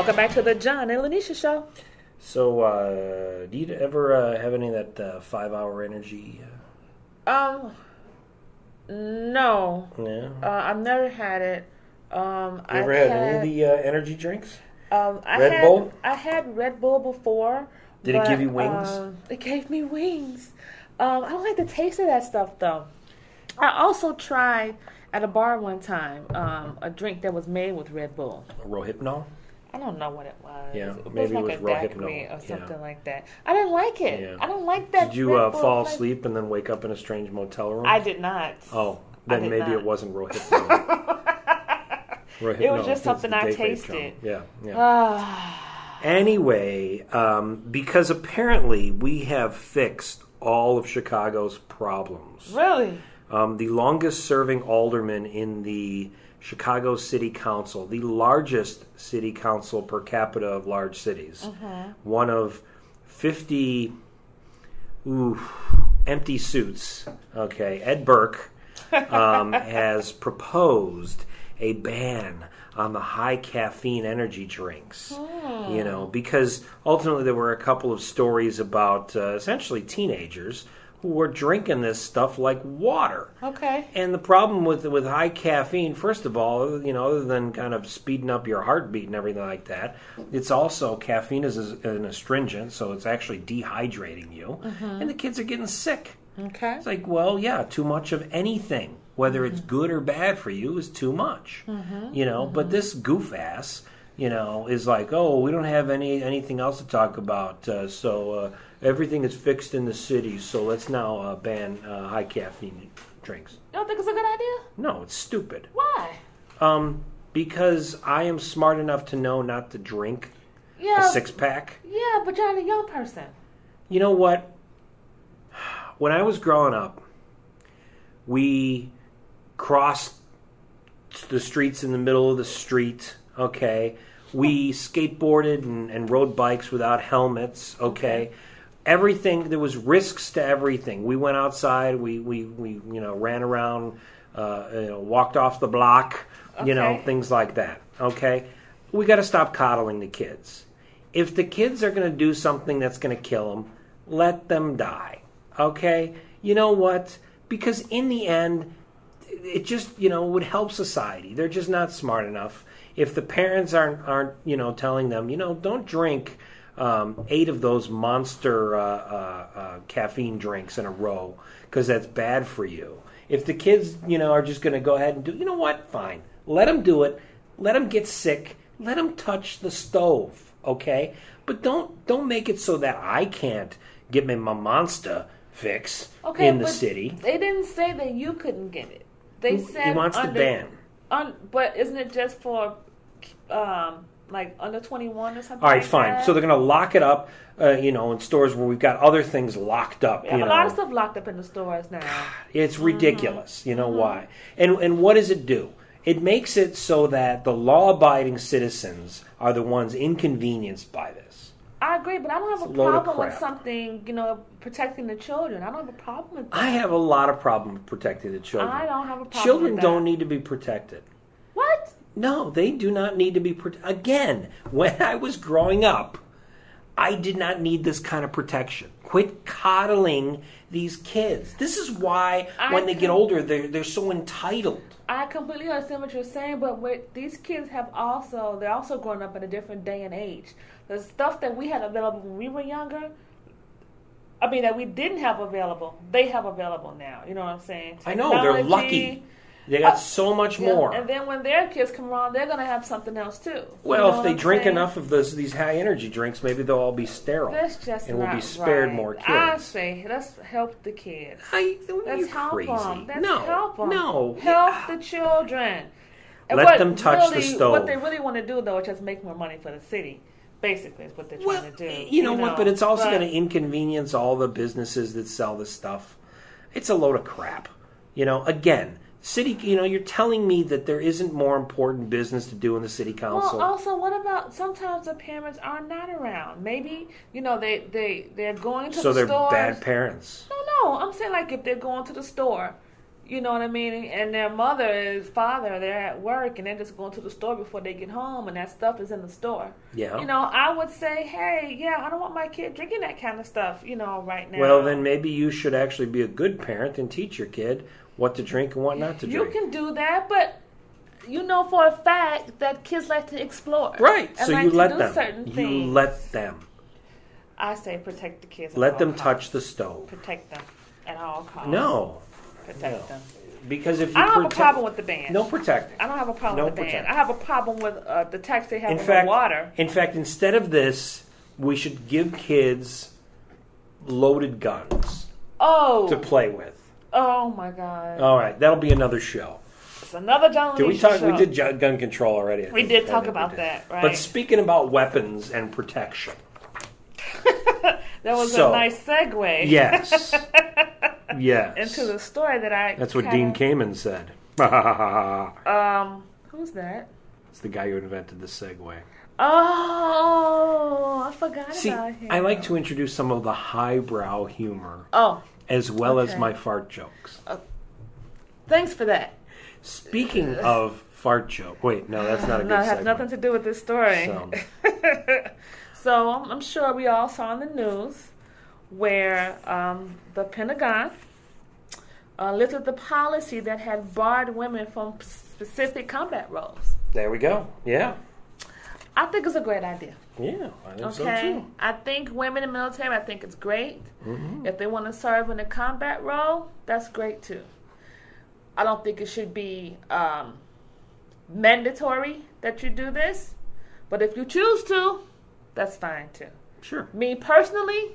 Welcome back to the John and Linetia Show. So, do you ever have any of that 5-hour energy? No. Yeah. I've never had it. You ever had any of the energy drinks? Red Bull? I had Red Bull before. Did it give you wings? It gave me wings. I don't like the taste of that stuff, though. I also tried at a bar one time a drink that was made with Red Bull. Rohypnol? I don't know what it was. Yeah, maybe it was like a Rohypnol daiquiri or something like that. I didn't like it. Yeah. I don't like that. Did you fall asleep and then wake up in a strange motel room? I did not. Oh, then maybe it wasn't Rohypnol. It was just something I tasted. Yeah. Anyway, because apparently we have fixed all of Chicago's problems. Really? The longest serving alderman in the Chicago City Council, the largest city council per capita of large cities, one of 50 empty suits, Ed Burke, has proposed a ban on the high caffeine energy drinks. Because ultimately there were a couple of stories about essentially teenagers who were drinking this stuff like water. Okay. And the problem with high caffeine, first of all, other than kind of speeding up your heartbeat and everything like that, it's also, caffeine is an astringent, so it's actually dehydrating you. And the kids are getting sick. Okay. It's like, well, yeah, too much of anything, whether it's good or bad for you, is too much. But this goof ass, is like, oh, we don't have anything else to talk about, so everything is fixed in the city, so let's now ban high caffeine drinks. You don't think it's a good idea? No, it's stupid. Why? Because I am smart enough to know not to drink a six-pack. Yeah, but you're not a young person. You know what? When I was growing up, we crossed the streets in the middle of the street, We skateboarded and rode bikes without helmets, Everything, there was risks to everything. We went outside, we ran around, walked off the block, things like that, We got to stop coddling the kids. If the kids are going to do something that's going to kill them, let them die, You know what? Because in the end, it just, would help society. They're just not smart enough. If the parents aren't telling them, don't drink 8 of those monster caffeine drinks in a row because that's bad for you. If the kids, are just going to go ahead and do, fine. Let them do it. Let them get sick. Let them touch the stove, But don't make it so that I can't get my Monster fix in the city. They didn't say that you couldn't get it. They said he wants to ban. But isn't it just for like under 21 or something? All right, fine. That? So they're going to lock it up, in stores where we've got other things locked up. We have a lot of stuff locked up in the stores now. It's ridiculous. You know why? And what does it do? It makes it so that the law-abiding citizens are the ones inconvenienced by this. I agree, but I don't have a problem with something, protecting the children. I don't have a problem with that. I have a lot of problem with protecting the children. I don't have a problem Children with that. don't need to be protected. What? No, they do not need to be protected. Again, when I was growing up, I did not need this kind of protection. Quit coddling these kids. This is why when they get older, they're so entitled. I completely understand what you're saying, but these kids they're also growing up in a different day and age. The stuff that we had available when we were younger, that we didn't have available, they have available now. You know what I'm saying? I know, they're lucky. They got so much more. And then when their kids come around, they're going to have something else too. Well, if they drink enough of these high energy drinks, maybe they'll all be sterile. That's just and not will be spared right. more kids. I say, let's help the kids. Let's help crazy. them. Let's no, help them. No. Help the children. And let them touch the stove. What they really want to do, though, is just make more money for the city. Basically, is what they're trying to do. You know what? But it's also going to inconvenience all the businesses that sell this stuff. It's a load of crap. Again, city. You're telling me that there isn't more important business to do in the city council. Well, also, what about sometimes the parents are not around? Maybe they're going to the store. So they're bad parents. No, I'm saying like if they're going to the store. You know what I mean? And their father, they're at work and they're just going to the store before they get home and that stuff is in the store. Yeah. You know, I would say, hey, yeah, I don't want my kid drinking that kind of stuff, you know, right now. Well, then maybe you should actually be a good parent and teach your kid what to drink and what not to drink. You can do that, but you know for a fact that kids like to explore. Right. And so like you to let do them. certain You things. let them. I say protect the kids. Let them touch the stove. Protect them at all costs. No. Protect them. Because if you I don't have a problem with the ban. No protecting. I don't have a problem with the ban. I have a problem with the tax they have on the water. In fact, instead of this, we should give kids loaded guns to play with. Oh my God! All right, that'll be another show. It's another John Did we talk? Show. We did gun control already. We did talk about that, right? But speaking about weapons and protection, that was a nice segue. Yes. Yes. Into the story that I. That's what Dean Kamen said. Who's that? It's the guy who invented the segue. Oh, I forgot about him. I like to introduce some of the highbrow humor. Oh. As well as my fart jokes. Thanks for that. Speaking of fart joke, wait, no, that's not a good segue. No, it has nothing to do with this story. So I'm sure we all saw in the news where the Pentagon lifted the policy that had barred women from specific combat roles. There we go. Yeah. I think it's a great idea. Yeah, I think so too. I think women in the military, I think it's great. Mm-hmm. If they want to serve in a combat role, that's great too. I don't think it should be mandatory that you do this, but if you choose to, that's fine too. Sure. Me personally,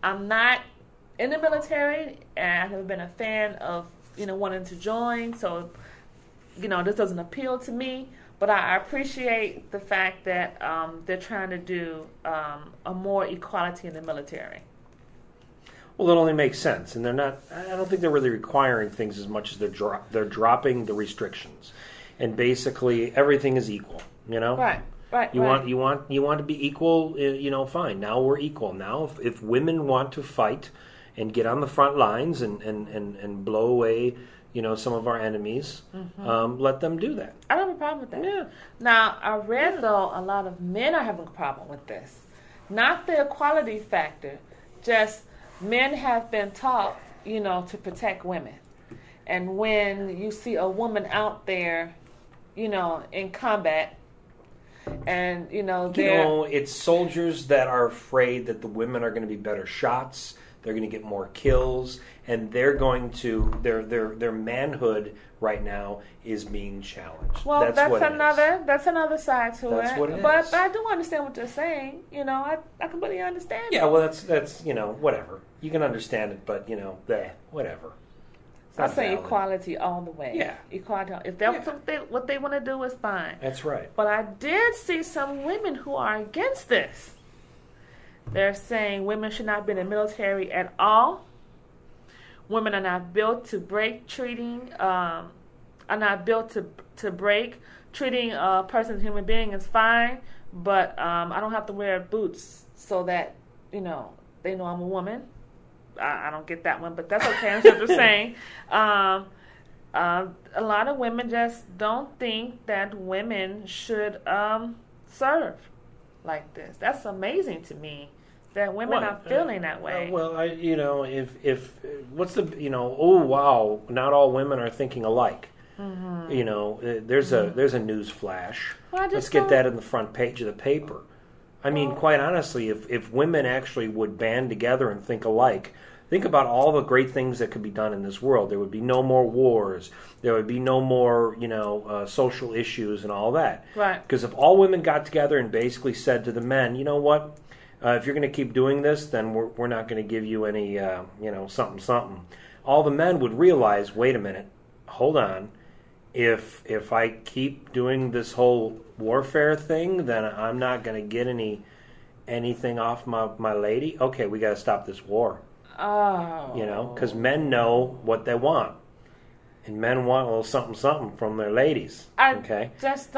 I'm not in the military, and I've never been a fan of wanting to join. So, this doesn't appeal to me. But I appreciate the fact that they're trying to do a more equality in the military. Well, it only makes sense, and they're not. I don't think they're really requiring things as much as they're dropping the restrictions, and basically everything is equal. Right. You want to be equal. Fine. Now we're equal. Now, if women want to fight and get on the front lines and blow away, some of our enemies, let them do that. I don't have a problem with that. Yeah. Now, I read, though, a lot of men are having a problem with this. Not the equality factor, just men have been taught, to protect women. And when you see a woman out there, in combat, and, it's soldiers that are afraid that the women are going to be better shots. They're going to get more kills, and they're going to their manhood right now is being challenged. Well, that's another side to it. That's what it is. But I do understand what you're saying. I completely understand. Yeah, well, that's whatever. You can understand it, but whatever. I say equality all the way. Yeah, equality. If that's what they want to do, is fine. That's right. But I did see some women who are against this. They're saying women should not be in the military at all. Women are not built to break treating. Are not built to break. Treating a person as a human being is fine, but I don't have to wear boots so that they know I'm a woman. I don't get that one, but that's okay. I'm just saying. A lot of women just don't think that women should serve like this. That's amazing to me that women are feeling that way. Well, if what's the oh wow, not all women are thinking alike. Mm-hmm. There's a news flash. Well, let's get that in the front page of the paper. I mean, quite honestly, if women actually would band together and think alike, think about all the great things that could be done in this world. There would be no more wars. There would be no more, social issues and all that. Right. Because if all women got together and basically said to the men, you know what, if you're going to keep doing this, then we're not going to give you any, something. All the men would realize, wait a minute, hold on. If I keep doing this whole warfare thing, then I'm not going to get anything off my lady. Okay, we got to stop this war. Oh. Because men know what they want. And men want a little something from their ladies. I'm just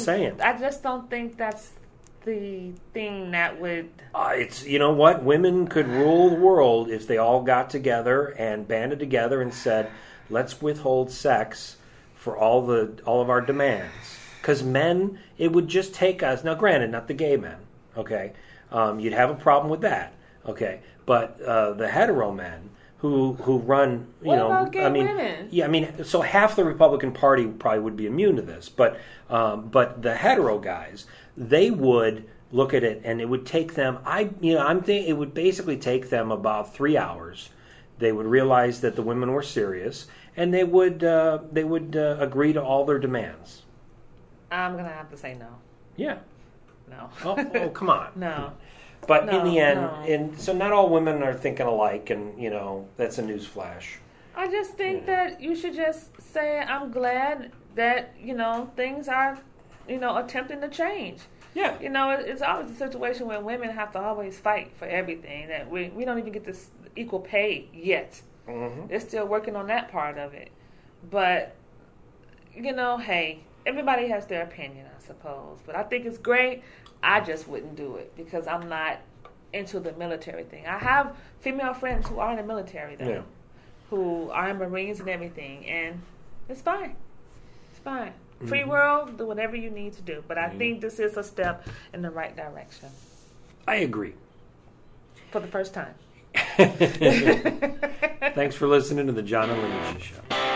saying. I just don't think that's the thing that would... it's, what? Women could rule the world if they all got together and banded together and said, let's withhold sex for all of our demands. Because men, it would just take us. Now, granted, not the gay men. Okay, you'd have a problem with that. Okay, but the hetero men who run, what about gay women? Yeah, I mean, so half the Republican Party probably would be immune to this, but the hetero guys, they would look at it, and it would take them. It would basically take them about 3 hours. They would realize that the women were serious, and they would agree to all their demands. I'm gonna have to say no. Yeah. No. Oh, come on. No. But in the end, and so not all women are thinking alike, and that's a newsflash. I just think that you should just say, I'm glad that things are, attempting to change. Yeah. It's always a situation where women have to always fight for everything. That we don't even get this equal pay yet. Mm-hmm. They're still working on that part of it. But hey, everybody has their opinion, I suppose. But I think it's great. I just wouldn't do it because I'm not into the military thing. I have female friends who are in the military, though, who are in Marines and everything, and it's fine. It's fine. Mm-hmm. Free world, do whatever you need to do. But I think this is a step in the right direction. I agree. For the first time. Thanks for listening to the John and Linetia Show.